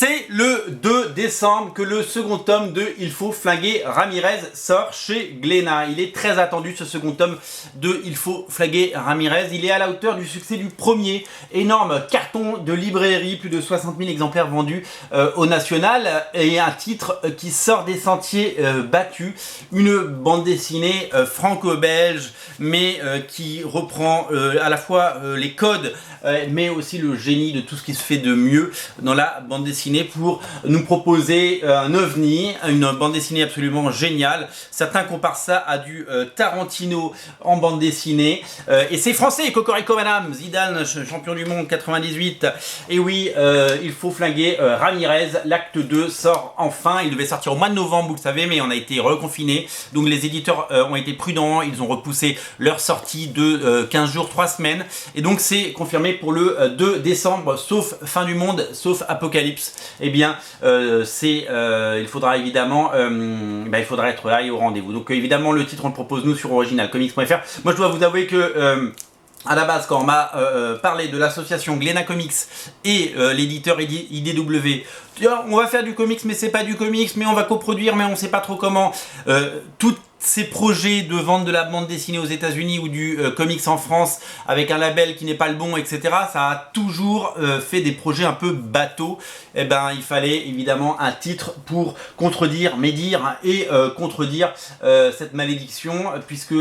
C'est le 2 décembre que le second tome de Il faut flinguer Ramirez sort chez Glénat. Il est très attendu ce second tome de Il faut flinguer Ramirez. Il est à la hauteur du succès du premier. Énorme carton de librairie, plus de 60 000 exemplaires vendus au national. Et un titre qui sort des sentiers battus. Une bande dessinée franco-belge, mais qui reprend à la fois les codes, mais aussi le génie de tout ce qui se fait de mieux dans la bande dessinée pour nous proposer un ovni, une bande dessinée absolument géniale. Certains comparent ça à du Tarantino en bande dessinée. Et c'est français, Cocorico Madame, Zidane, champion du monde 98. Et oui, il faut flinguer Ramirez. L'acte 2 sort enfin. Il devait sortir au mois de novembre, vous le savez, mais on a été reconfiné. Donc les éditeurs ont été prudents. Ils ont repoussé leur sortie de 15 jours, 3 semaines. Et donc c'est confirmé pour le 2 décembre, sauf fin du monde, sauf apocalypse. Eh bien, il faudra évidemment il faudra être là et au rendez-vous. Donc évidemment, le titre on le propose nous sur originalcomics.fr. Moi je dois vous avouer que à la base, quand on m'a parlé de l'association Glénat Comics et l'éditeur IDW, on va faire du comics mais c'est pas du comics, mais on va coproduire mais on sait pas trop comment, toutes ces projets de vente de la bande dessinée aux États-Unis ou du comics en France avec un label qui n'est pas le bon, etc. Ça a toujours fait des projets un peu bateaux. Eh ben, il fallait évidemment un titre pour contredire, médire et contredire cette malédiction, puisque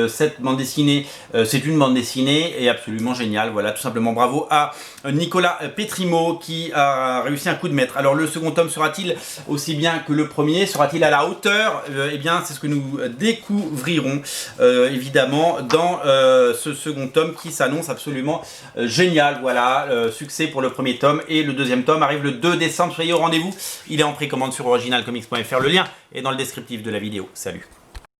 cette bande dessinée, c'est une bande dessinée et absolument géniale. Voilà, tout simplement bravo à Nicolas Pétrimo qui a réussi un coup de maître. Alors le second tome sera-t-il aussi bien que le premier? Sera-t-il à la hauteur? Eh bien, c'est ce que nous découvrirons évidemment dans ce second tome qui s'annonce absolument génial. Voilà, succès pour le premier tome et le deuxième tome arrive le 2 décembre. Soyez au rendez-vous, il est en précommande sur originalcomics.fr. Le lien est dans le descriptif de la vidéo. Salut.